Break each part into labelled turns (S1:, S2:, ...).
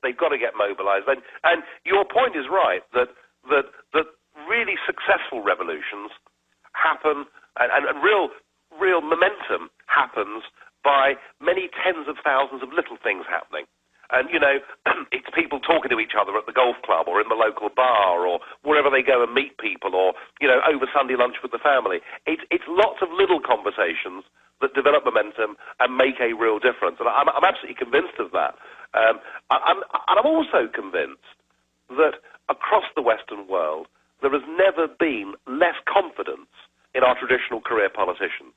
S1: They've got to get mobilized. And your point is right, that really successful revolutions happen, and real momentum happens by many tens of thousands of little things happening. And, you know, it's people talking to each other at the golf club or in the local bar or wherever they go and meet people, or, you know, over Sunday lunch with the family. It's lots of little conversations that develop momentum and make a real difference. And I'm absolutely convinced of that. And I'm also convinced that across the Western world, there has never been less confidence in our traditional career politicians.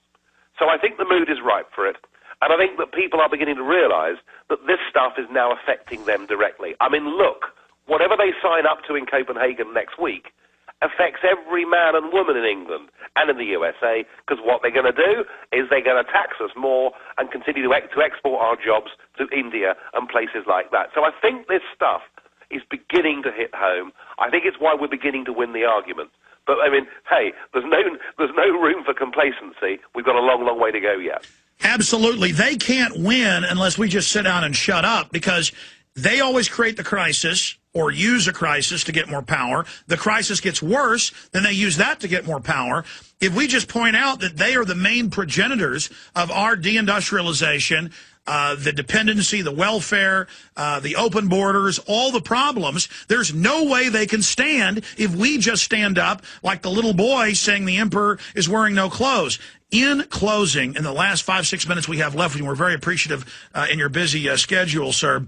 S1: So I think the mood is ripe for it. And I think that people are beginning to realize that this stuff is now affecting them directly. I mean, look, whatever they sign up to in Copenhagen next week affects every man and woman in England and in the USA, because what they're going to do is they're going to tax us more and continue to export our jobs to India and places like that. So I think this stuff is beginning to hit home. I think it's why we're beginning to win the argument. But, I mean, hey, there's no room for complacency. We've got a long, long way to go yet.
S2: Absolutely. They can't win unless we just sit down and shut up, because they always create the crisis or use a crisis to get more power. The crisis gets worse, then they use that to get more power. If we just point out that they are the main progenitors of our deindustrialization, the dependency, the welfare, the open borders, all the problems, there's no way they can stand if we just stand up like the little boy saying the emperor is wearing no clothes. In closing, in the last 5-6 minutes we have left, and we're very appreciative in your busy schedule, sir,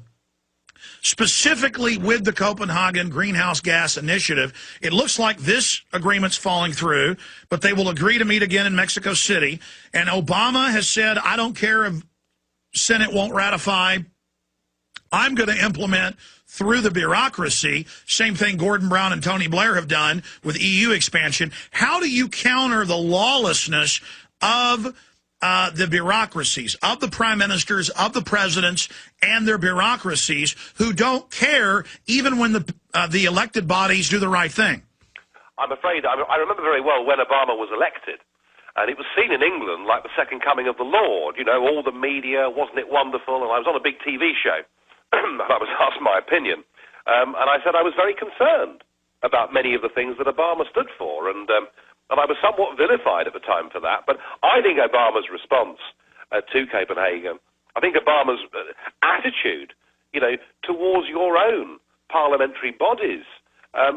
S2: specifically with the Copenhagen Greenhouse Gas Initiative, it looks like this agreement's falling through, but they will agree to meet again in Mexico City. And Obama has said, I don't care if Senate won't ratify, I'm going to implement through the bureaucracy. Same thing Gordon Brown and Tony Blair have done with EU expansion. How do you counter the lawlessness of the bureaucracies, of the prime ministers, of the presidents, and their bureaucracies who don't care even when the elected bodies do the right thing?
S1: I'm afraid, I remember very well when Obama was elected, and it was seen in England like the second coming of the Lord. You know, all the media, wasn't it wonderful? And I was on a big TV show, and I was asked my opinion. And I said I was very concerned about many of the things that Obama stood for. And I was somewhat vilified at the time for that. But I think Obama's response to Copenhagen, I think Obama's attitude, you know, towards your own parliamentary bodies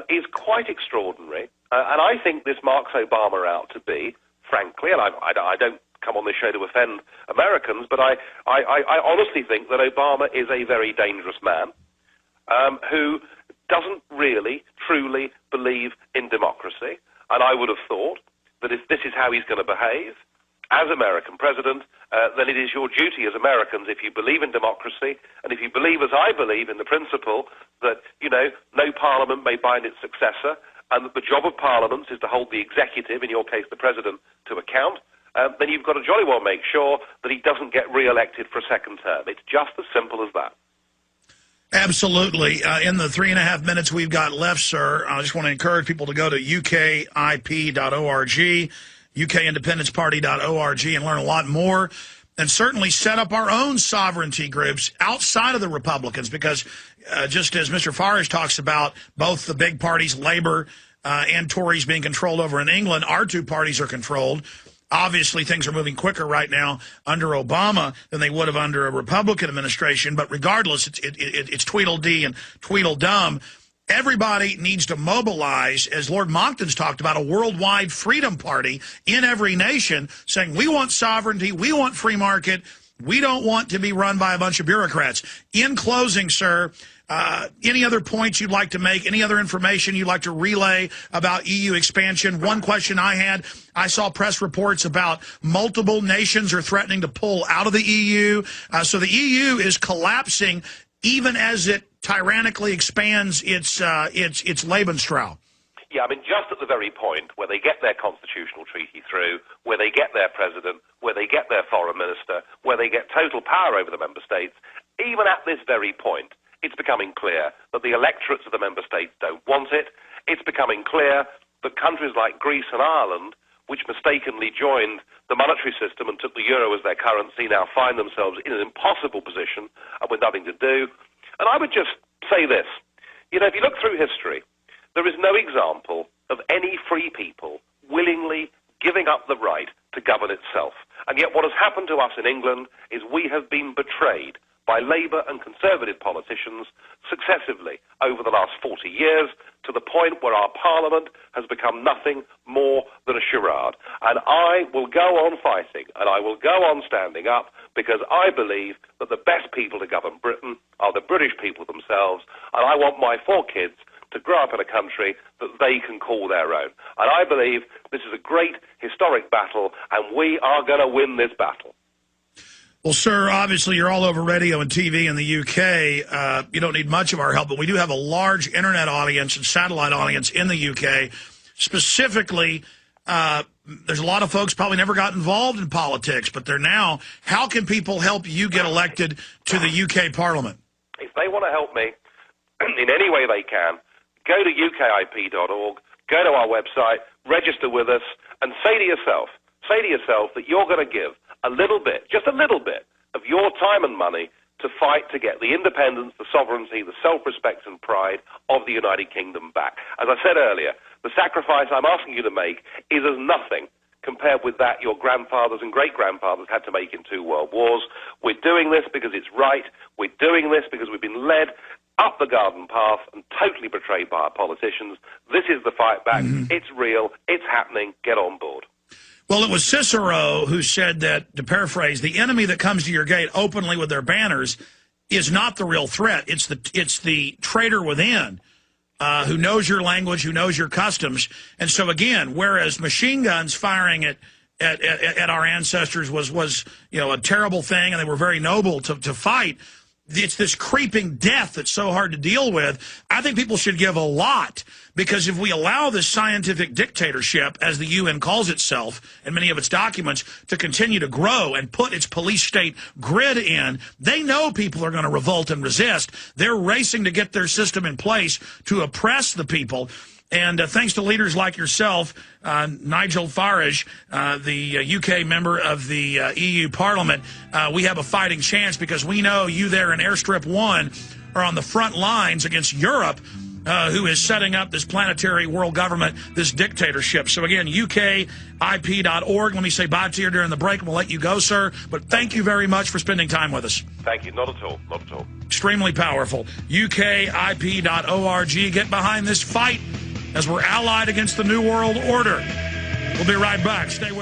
S1: is quite extraordinary. And I think this marks Obama out to be, frankly, and I don't come on this show to offend Americans, but I honestly think that Obama is a very dangerous man who doesn't really, truly believe in democracy. And I would have thought that if this is how he's going to behave as American president, then it is your duty as Americans, if you believe in democracy, and if you believe, as I believe, in the principle that, you know, no parliament may bind its successor, and that the job of parliaments is to hold the executive, in your case the president, to account, then you've got to jolly well make sure that he doesn't get re-elected for a second term. It's just as simple as that.
S2: Absolutely. In the 3.5 minutes we've got left, sir, I just want to encourage people to go to ukip.org, ukindependenceparty.org, and learn a lot more, and certainly set up our own sovereignty groups outside of the Republicans, because just as Mr. Farage talks about both the big parties, Labor and Tories, being controlled over in England, our two parties are controlled. Obviously, things are moving quicker right now under Obama than they would have under a Republican administration. But regardless, it's Tweedledee and Tweedledum. Everybody needs to mobilize, as Lord Monckton's talked about, a worldwide freedom party in every nation saying we want sovereignty, we want free market, we don't want to be run by a bunch of bureaucrats. In closing, sir, any other points you'd like to make, any other information you'd like to relay about EU expansion? One question I had, I saw press reports about multiple nations are threatening to pull out of the EU. So the EU is collapsing even as it tyrannically expands its Lebensraum.
S1: Yeah, I mean, just at the very point where they get their constitutional treaty through, where they get their president, where they get their foreign minister, where they get total power over the member states, even at this very point, it's becoming clear that the electorates of the member states don't want it. It's becoming clear that countries like Greece and Ireland, which mistakenly joined the monetary system and took the euro as their currency, now find themselves in an impossible position and with nothing to do. And I would just say this. You know, if you look through history, there is no example of any free people willingly giving up the right to govern itself. And yet what has happened to us in England is we have been betrayed by Labour and Conservative politicians successively over the last 40 years, to the point where our Parliament has become nothing more than a charade. And I will go on fighting, and I will go on standing up, because I believe that the best people to govern Britain are the British people themselves, and I want my 4 kids to grow up in a country that they can call their own. And I believe this is a great historic battle, and we are going to win this battle.
S2: Well, sir, obviously you're all over radio and TV in the UK. You don't need much of our help, but we do have a large internet audience and satellite audience in the UK. Specifically, there's a lot of folks probably never got involved in politics, but they're now. How can people help you get elected to the UK Parliament? If
S1: they want to help me in any way they can, go to ukip.org, go to our website, register with us, and say to yourself that you're going to give a little bit, just a little bit, of your time and money to fight to get the independence, the sovereignty, the self-respect and pride of the United Kingdom back. As I said earlier, the sacrifice I'm asking you to make is as nothing compared with that your grandfathers and great-grandfathers had to make in 2 world wars. We're doing this because it's right. We're doing this because we've been led up the garden path and totally betrayed by our politicians. This is the fight back. It's real. It's happening. Get on board.
S2: Well, it was Cicero who said that, to paraphrase, the enemy that comes to your gate openly with their banners is not the real threat. It's the traitor within who knows your language, who knows your customs. And so, again, whereas machine guns firing at our ancestors was a terrible thing, and they were very noble to fight, it's this creeping death that's so hard to deal with. I think people should give a lot, because if we allow this scientific dictatorship, as the UN calls itself and many of its documents, to continue to grow and put its police state grid in, they know people are going to revolt and resist. They're racing to get their system in place to oppress the people. And thanks to leaders like yourself, Nigel Farage, the UK member of the EU Parliament, we have a fighting chance, because we know you there in Airstrip 1 are on the front lines against Europe, who is setting up this planetary world government, this dictatorship. So, again, ukip.org. Let me say bye to you during the break, and we'll let you go, sir. But thank you very much for spending time with us.
S1: Thank you. Not at all. Not at all.
S2: Extremely powerful. ukip.org. Get behind this fight as we're allied against the New World Order. We'll be right back. Stay with us.